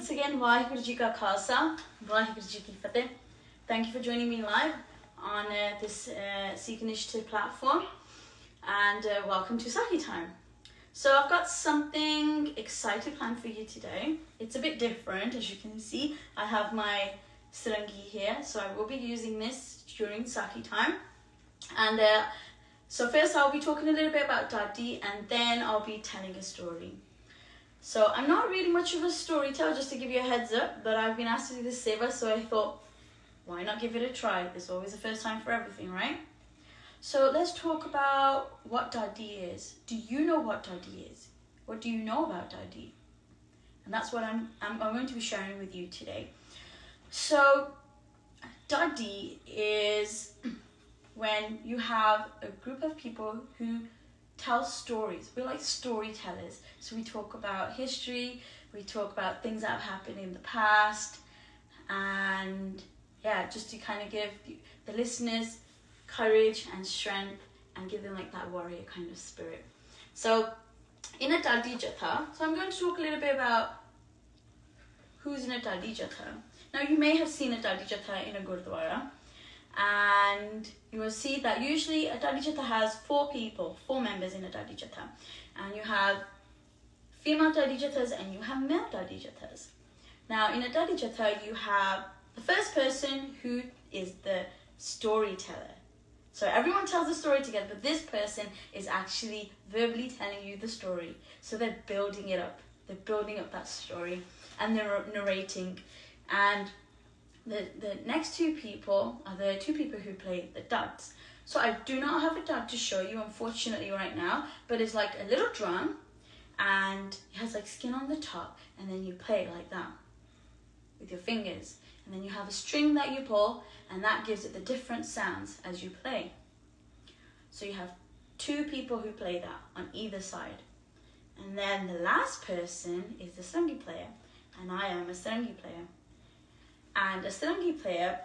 once again, Vaheguru Ji Ka Khalsa, Vaheguru Ji Ki Fateh. Thank you for joining me live on this SIKH Initiative platform, and welcome to SIKH Time. So I've got something exciting planned for you today. It's a bit different, as you can see. I have my sarangi here, so I will be using this during SIKH Time. And so first I'll be talking a little bit about Dadi, and then I'll be telling a story. So I'm not really much of a storyteller, just to give you a heads up, but I've been asked to do this seva, so I thought, why not give it a try? There's always a first time for everything, right? So let's talk about what Dadi is. Do you know what Dadi is? What do you know about Dadi? And that's what I'm going to be sharing with you today. So Dadi is when you have a group of people who tell stories. We're like storytellers. So we talk about history, we talk about things that have happened in the past, and yeah, just to kind of give the listeners courage and strength and give them like that warrior kind of spirit. So in a Dadi Jatha, so I'm going to talk a little bit about who's in a Dadi Jatha. Now you may have seen a Dadi Jatha in a Gurdwara, and you will see that usually a Dadi Jatha has four members in a Dadi Jatha. And you have female Dadi Jathas and you have male Dadi Jathas. Now in a Dadi Jatha you have the first person who is the storyteller. So everyone tells the story together, but this person is actually verbally telling you the story. So they're building it up. They're building up that story and they're narrating. And the next two people are the two people who play the duds. So I do not have a dud to show you, unfortunately, right now, but it's like a little drum and it has like skin on the top, and then you play it like that with your fingers. And then you have a string that you pull, and that gives it the different sounds as you play. So you have two people who play that on either side. And then the last person is the sarangi player, and I am a sarangi player. And a sarangi player,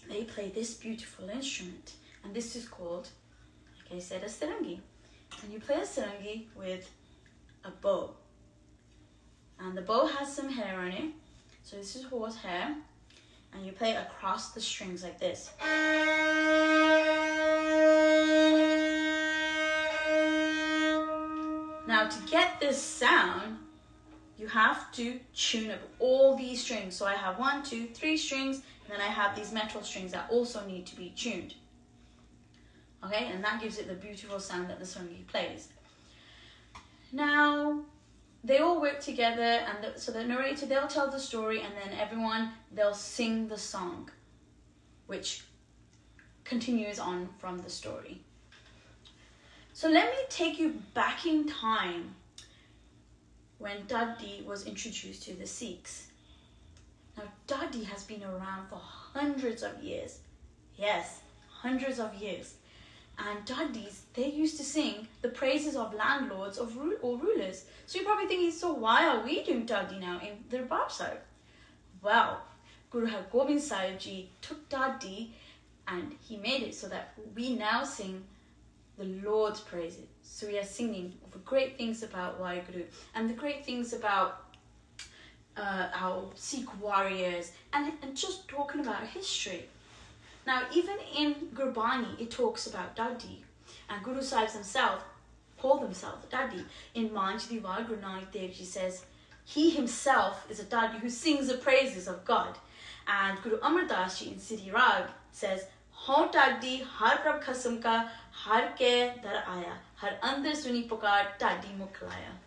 they play this beautiful instrument, and this is called, like I said, a sarangi. And you play a sarangi with a bow, and the bow has some hair on it, so this is horse hair, and you play it across the strings like this. Now to get this sound, you have to tune up all these strings. So I have 1, 2, 3 strings, and then I have these metal strings that also need to be tuned. Okay, and that gives it the beautiful sound that the sarangi plays. Now, they all work together, and so the narrator, they'll tell the story, and then everyone, they'll sing the song, which continues on from the story. So let me take you back in time when Dadi was introduced to the Sikhs. Now, Dadi has been around for hundreds of years. Yes, hundreds of years. And Dadis, they used to sing the praises of landlords or rulers. So you're probably thinking, so why are we doing Dadi now in the Darbar Sahib? Well, Guru Har Gobind Sahib Ji took Dadi and he made it so that we now sing the Lord's praises. So we are singing the great things about Vaheguru and the great things about our Sikh warriors and just talking about history. Now, even in Gurbani, it talks about Dadi, and Guru Sahibs himself call themselves Dadi. In Manjdi Var, Guru Nanak Dev Ji says he himself is a Dadi who sings the praises of God. And Guru Amar Das Ji in Siddhi Rag says, "Ho Dadi har prab khasam ka har ke dar aya, har andar suni pukar Dadi muklaya."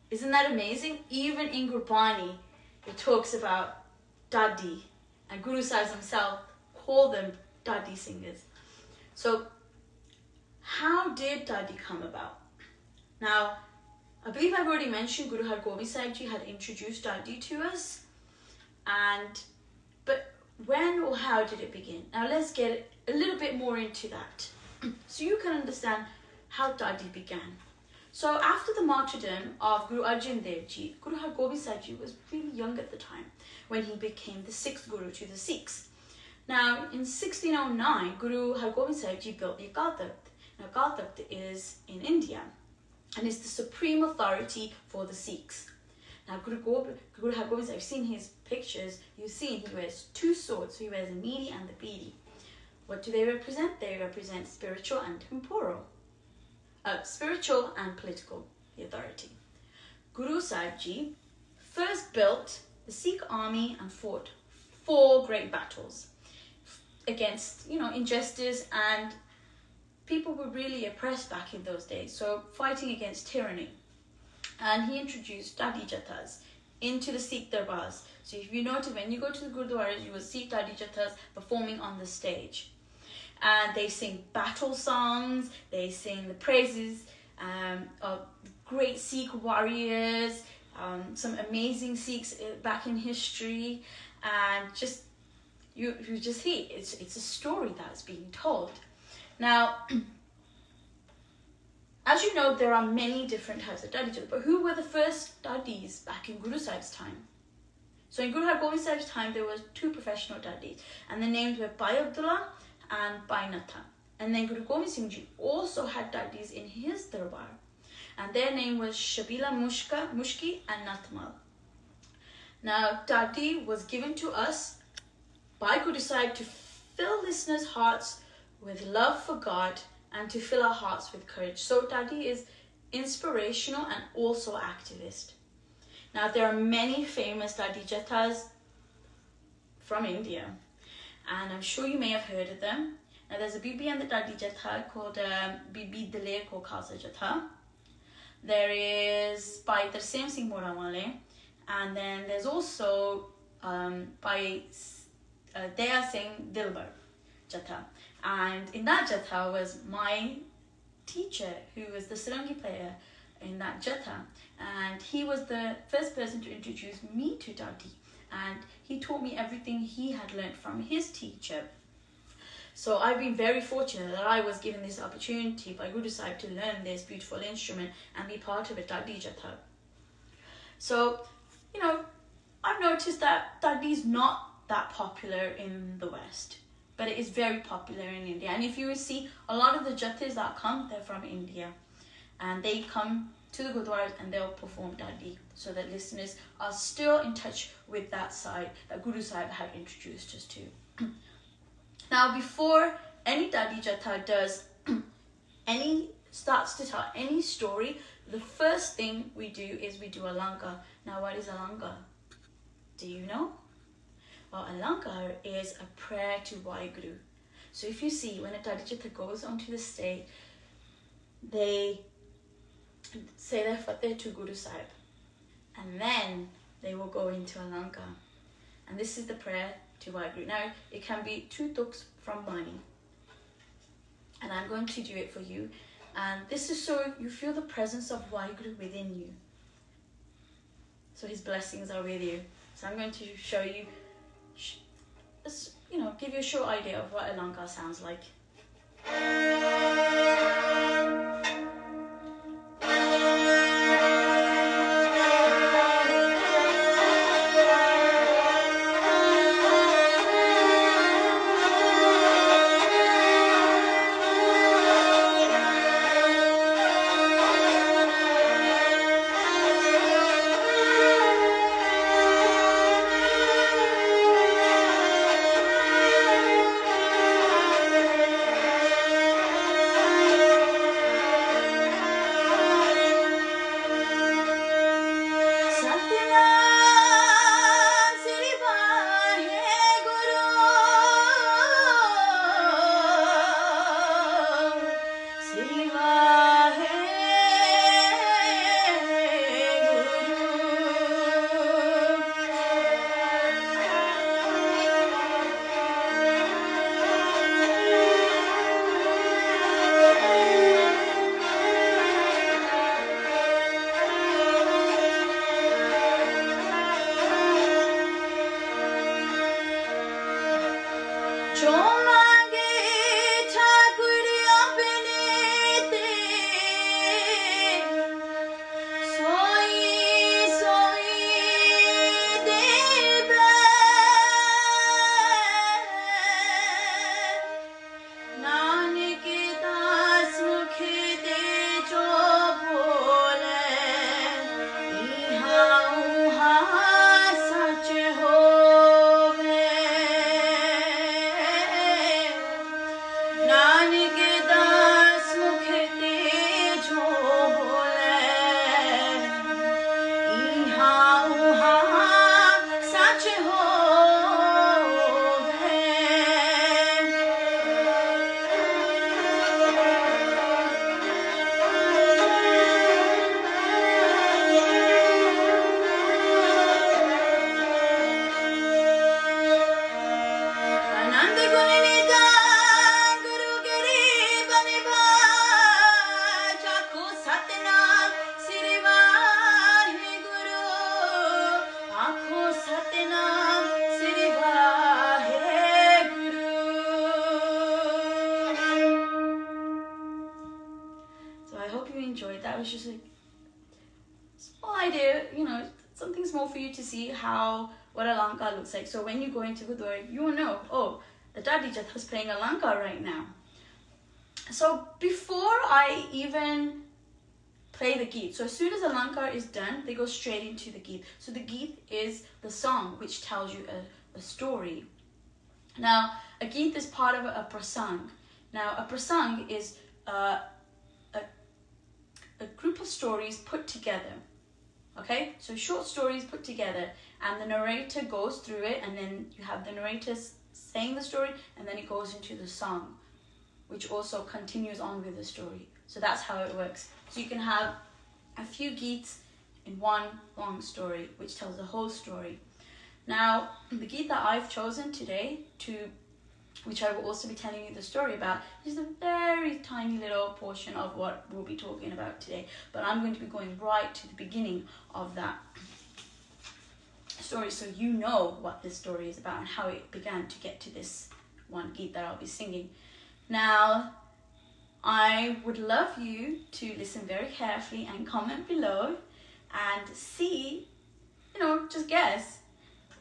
Isn't that amazing? Even in Gurbani, it talks about Dadi, and Guru Sahibs himself call them Dadi singers. So how did Dadi come about? Now, I believe I've already mentioned Guru Har Gobind Sahib Ji had introduced Dadi to us, but when or how did it begin? Now let's get a little bit more into that so you can understand how Dadi began. So after the martyrdom of Guru Arjan Dev Ji, Guru Har Gobind Sahib Ji was really young at the time when he became the 6th Guru to the Sikhs. Now, in 1609, Guru Har Gobind Sahib Ji built the Akal Takht. Now, Akal Takht is in India and is the supreme authority for the Sikhs. Now Guru Har Gobind Sahib, you've seen his pictures, you've seen he wears two swords, so he wears the meaty and the beady. What do they represent? They represent spiritual and temporal. Spiritual and political, the authority. Guru Sahib Ji first built the Sikh army and fought 4 great battles against, injustice, and people were really oppressed back in those days, so fighting against tyranny. And he introduced Dadi Jathas into the Sikh darbars. So if you notice, when you go to the Gurdwaras, you will see Dadi Jathas performing on the stage. And they sing battle songs, they sing the praises of great Sikh warriors, some amazing Sikhs back in history, and just you just hear it's a story that's being told. Now, as you know, there are many different types of Dadi Jathas, but who were the first Dadis back in Guru Sahib's time? So in Guru Har Gobind Sahib's time, there were 2 professional Dadis, and the names were Bhai Abdullah and Bhai Natha. And then Guru Gobind Singh Ji also had Dadis in his darbar, and their name was Shabila Mushki and Natmal. Now, Dadi was given to us by Guru Sahib to fill listeners' hearts with love for God and to fill our hearts with courage. So Dadi is inspirational and also activist. Now, there are many famous Dadi Jathas from India, and I'm sure you may have heard of them. Now, there's a Bibi and the Dadi Jatha called Bibi Daler Ko Khalsa Jatha. There is by Tarsem Singh Morawale, and then there's also by Daya Singh Dilbar Jatha. And in that Jatha was my teacher, who was the sarangi player in that Jatha. And he was the first person to introduce me to Dadi. And he taught me everything he had learned from his teacher. So I've been very fortunate that I was given this opportunity by Guru Sahib to learn this beautiful instrument and be part of it, Dadi Jatha. So, I've noticed that Dadi is not that popular in the West, but it is very popular in India. And if you will see, a lot of the Jathas that come, they're from India. And they come to the Gurdwaras and they'll perform Dadi, so that listeners are still in touch with that side that Guru Sahib had introduced us to. Now, before any Dadi Jatha starts to tell any story, the first thing we do is we do a langar. Now, what is a langar? Do you know? Well, a langar is a prayer to Waheguru. So if you see, when a Dadi Jatha goes onto the stage, they say their fateh to Guru Sahib, and then they will go into a langar. And this is the prayer to Waheguru. Now, it can be 2 tuks from Bani, and I'm going to do it for you. And this is so you feel the presence of Waheguru within you, so his blessings are with you. So I'm going to show you, give you a short idea of what a langar sounds like. I hope you enjoyed. That was just a small idea, something small for you to see what a lanka looks like. So when you go into Gurdwara, you will know, oh, the Dadi Jatha is playing a lanka right now. So before I even play the geet, so as soon as a lanka is done, they go straight into the geet. So the geet is the song which tells you a story. Now, a geet is part of a prasang. Now, a prasang is a group of stories put together. Okay, so short stories put together, and the narrator goes through it, and then you have the narrator saying the story, and then it goes into the song, which also continues on with the story. So that's how it works. So you can have a few geets in one long story, which tells the whole story. Now, the geet that I've chosen today, which I will also be telling you the story about, is a very tiny little portion of what we'll be talking about today. But I'm going to be going right to the beginning of that story, so you know what this story is about and how it began to get to this one geet that I'll be singing. Now, I would love you to listen very carefully and comment below and see, just guess,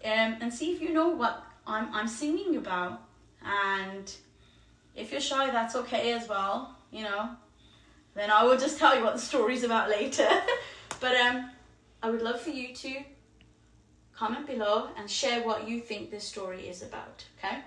and see if you know what I'm singing about. And if you're shy, that's okay as well, then I will just tell you what the story's about later. But I would love for you to comment below and share what you think this story is about, okay?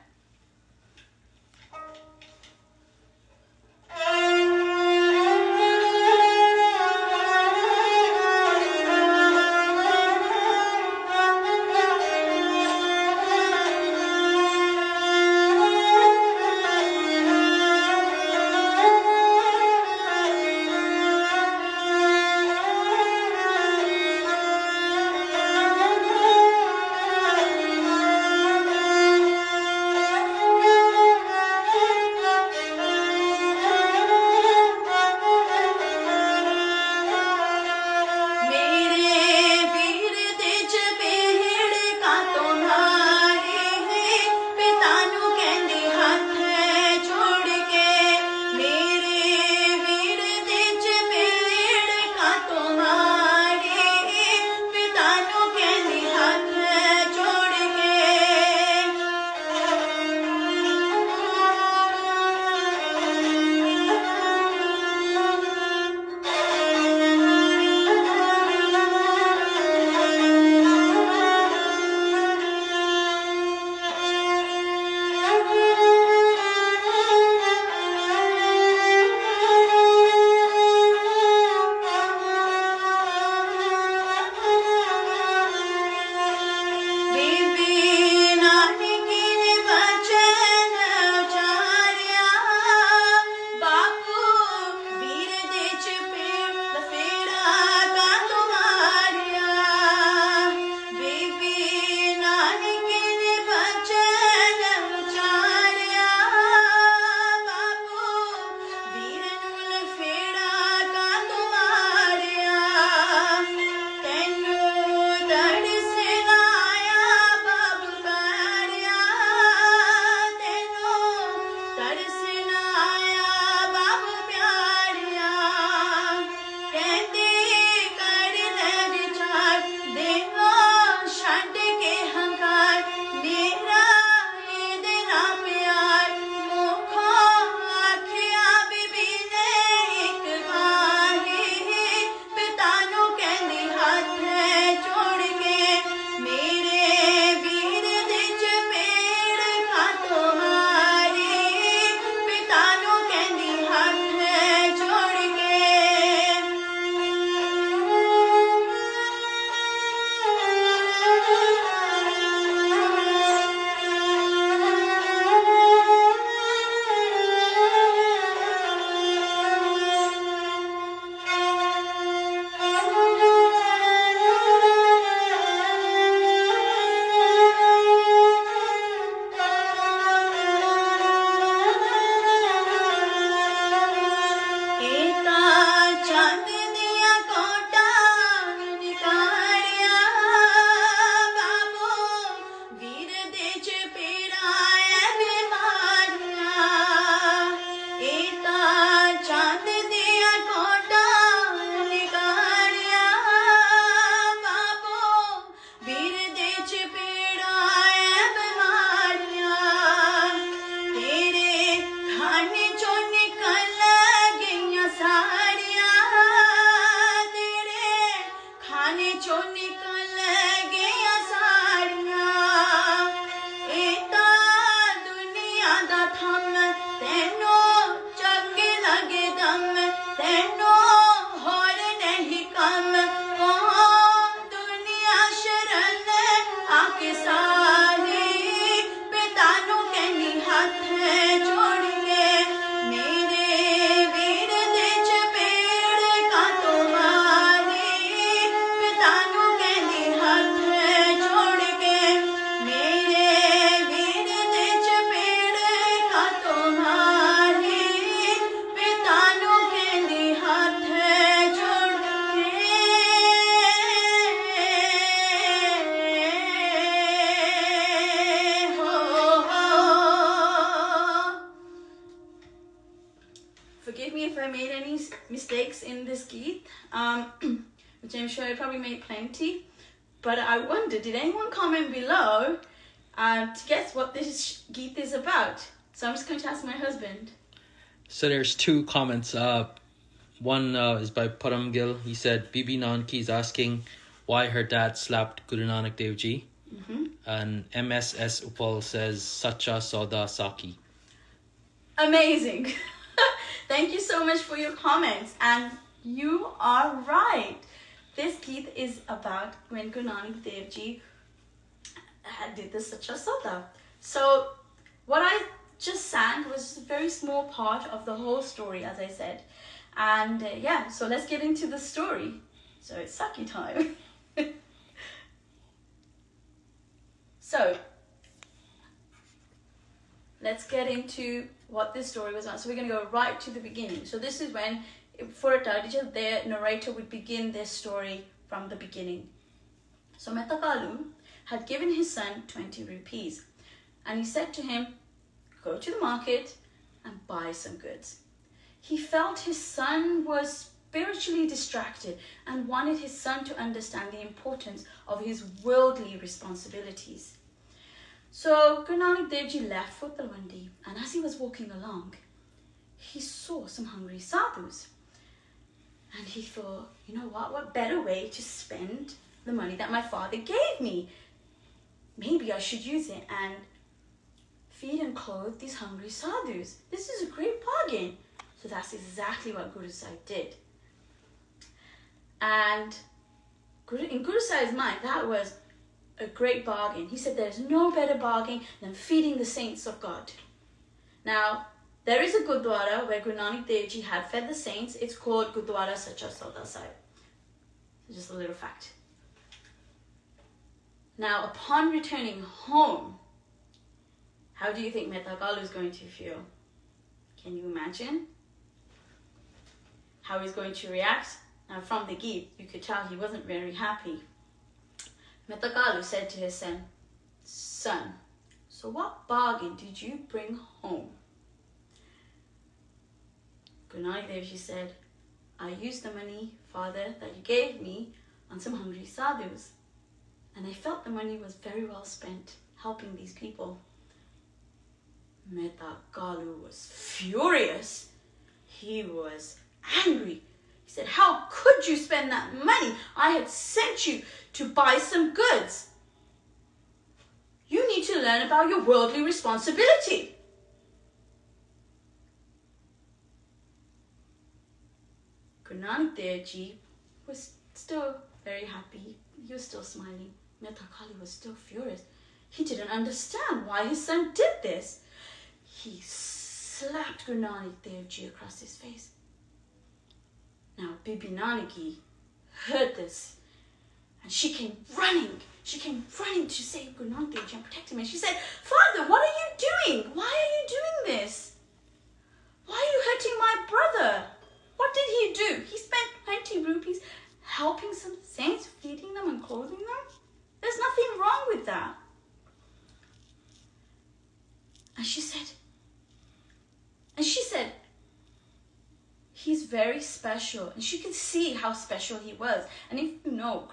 in this Geet, which I'm sure I probably made plenty. But I wonder, did anyone comment below to guess what this Geet is about? So I'm just going to ask my husband. So there's two comments. One is by Param Gill. He said, Bibi Nanki is asking why her dad slapped Guru Nanak Dev Ji. And MSS Upal says, Sacha Sauda Saki. Amazing. Thank you so much for your comments. And you are right. This Geet is about when Guru Nanak Dev Ji did the Sacha Sauda. So what I just sang was a very small part of the whole story, as I said. And so let's get into the story. So it's Saki time. So let's get into what this story was about. So we're going to go right to the beginning. So this is when, for a Tadija, their narrator would begin their story from the beginning. So Mehta Kalu had given his son 20 rupees. And he said to him, go to the market and buy some goods. He felt his son was spiritually distracted and wanted his son to understand the importance of his worldly responsibilities. So Guru Nanak Dev Ji left for Talwandi, and as he was walking along, he saw some hungry sadhus. And he thought, you know what better way to spend the money that my father gave me? Maybe I should use it and feed and clothe these hungry sadhus. This is a great bargain. So that's exactly what Guru Sahib did. And in Guru Sahib's mind, that was a great bargain. He said there's no better bargain than feeding the saints of God. Now, there is a Gurdwara where Guru Nanak Dev Ji had fed the saints. It's called Gurdwara Sacha Sauda Sahib. So just a little fact. Now, upon returning home, how do you think Mehta Kalu is going to feel? Can you imagine how he's going to react? Now, from the Geet, you could tell he wasn't very happy. Mehta Kalu said to his son, son, so what bargain did you bring home? Guru Nanak Dev Ji said, I used the money, father, that you gave me on some hungry sadhus. And I felt the money was very well spent helping these people. Mehta Kalu was furious. He was angry. He said, how could you spend that money? I had sent you to buy some goods. You need to learn about your worldly responsibility. Guru Nanak Dev Ji was still very happy. He was still smiling. Mehta Kalu was still furious. He didn't understand why his son did this. He slapped Guru Nanak Dev Ji across his face. Now, Bibi Nanaki heard this, and she came running. She came running to save Guru Nanak Dev Ji and protect him. And she said, Father, what are you doing? Why are you doing this? Why are you hurting my brother? What did he do? He spent 20 rupees helping some saints, feeding them and clothing them. There's nothing wrong with that. And she said, he's very special. And she could see how special he was. And if you know,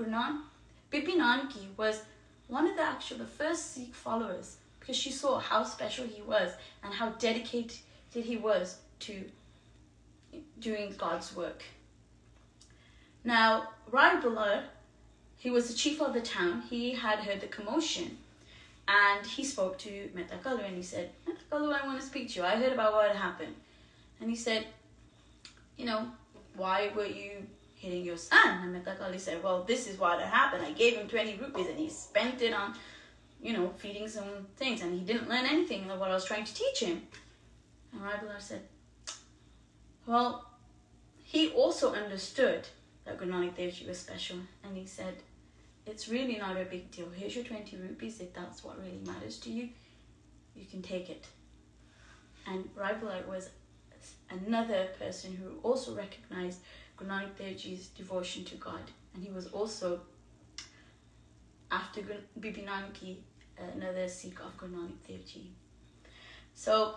Bibi Nanaki was one of the first Sikh followers, because she saw how special he was and how dedicated he was to doing God's work. Now, Rai Bular, he was the chief of the town. He had heard the commotion. And he spoke to Mehta Kalu and he said, Mehta Kalu, I want to speak to you. I heard about what had happened. And he said, why were you hitting your son? And Mehta Kalu said, well, this is what had happened. I gave him 20 rupees and he spent it on, feeding some things. And he didn't learn anything of what I was trying to teach him. And Rai Bular said, well, he also understood that Guru Nanak Dev Ji was special. And he said, it's really not a big deal. Here's your 20 rupees. If that's what really matters to you, you can take it. And Rai Bular was another person who also recognized Guru Nanak Dev Ji's devotion to God. And he was also, after Bibi Nanaki, another Sikh of Guru Nanak Dev Ji. So,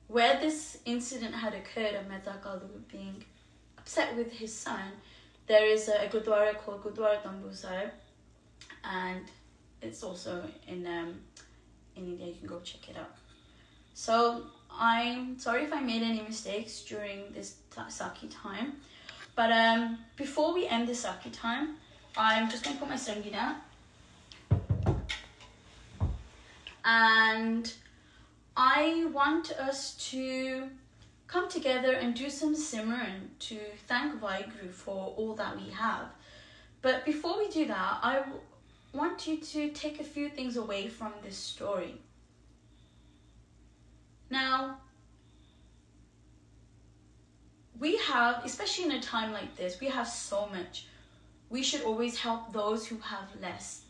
where this incident had occurred of Mehta Kalu being set with his son, there is a Gurdwara called Gurdwara Tambu Sahib, and it's also in India. You can go check it out. So I'm sorry if I made any mistakes during this Sakhi time, but before we end the Sakhi time, I'm just going to put my sarangi down, and I want us to come together and do some Simran to thank Vaheguru for all that we have. But before we do that, I want you to take a few things away from this story. Now, we have, especially in a time like this, we have so much. We should always help those who have less.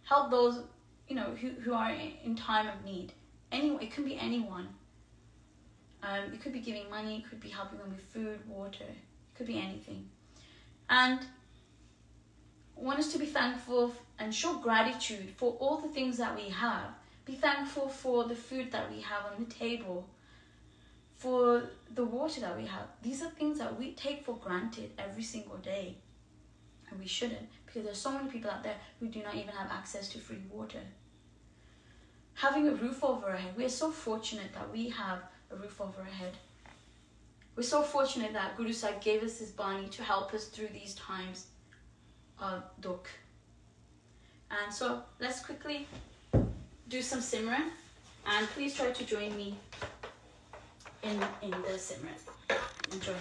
Help those, who are in time of need. It could be anyone. It could be giving money, it could be helping them with food, water, it could be anything. And I want us to be thankful and show gratitude for all the things that we have. Be thankful for the food that we have on the table, for the water that we have. These are things that we take for granted every single day. And we shouldn't, because there's so many people out there who do not even have access to free water. Having a roof over our head. We are so fortunate that we have a roof over our head. We're so fortunate that Guru Sahib gave us this Bani to help us through these times of dukh. And so let's quickly do some Simran, and please try to join me in the Simran. Enjoy.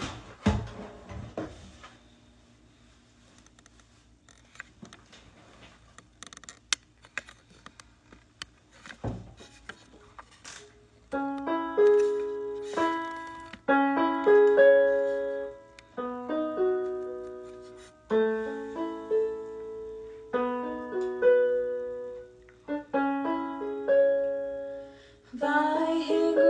Vaheguru.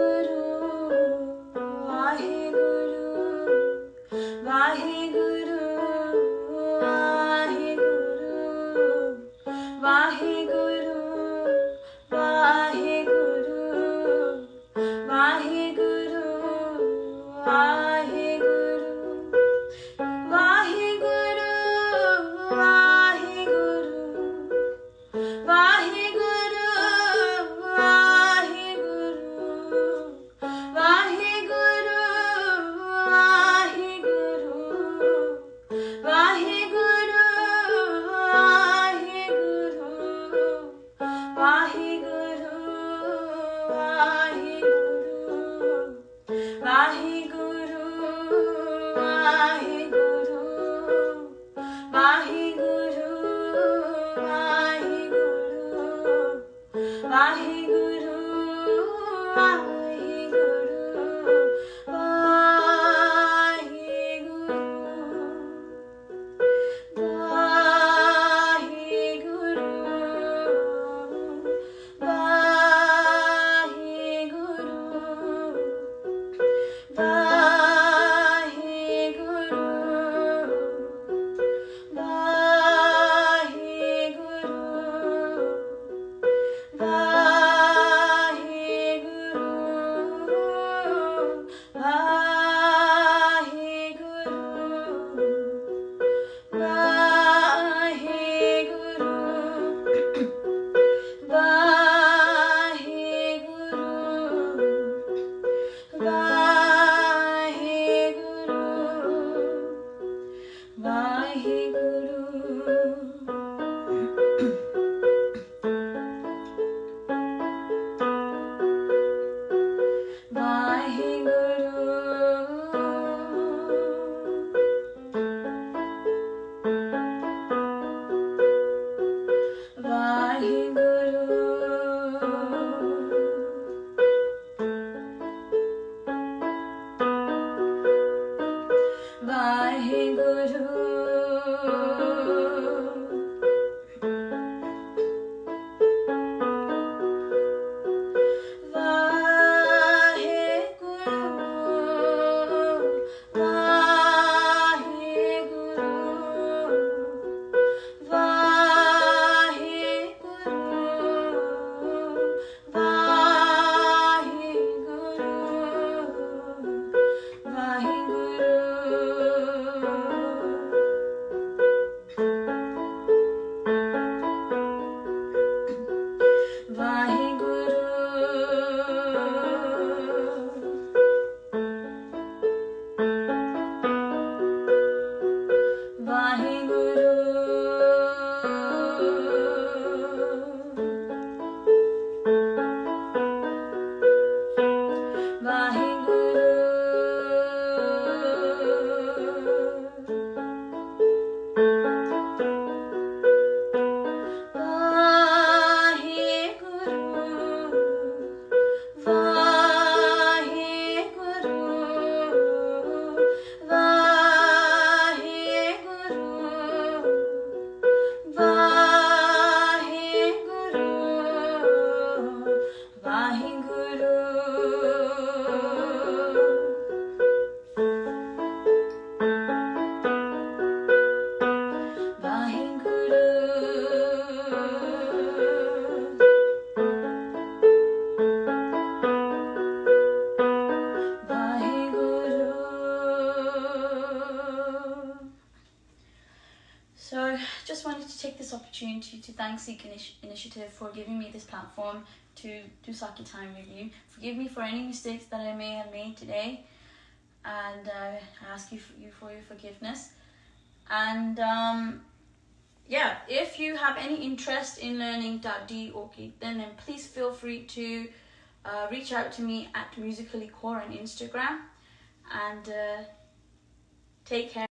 just wanted to take this opportunity to thank SIKH Initiative for giving me this platform to do Sakhi time with you. Forgive me for any mistakes that I may have made today, and I ask you for your forgiveness. And yeah, if you have any interest in learning Dadi or Kirtan, then please feel free to reach out to me at Musically Kaur on Instagram, and take care.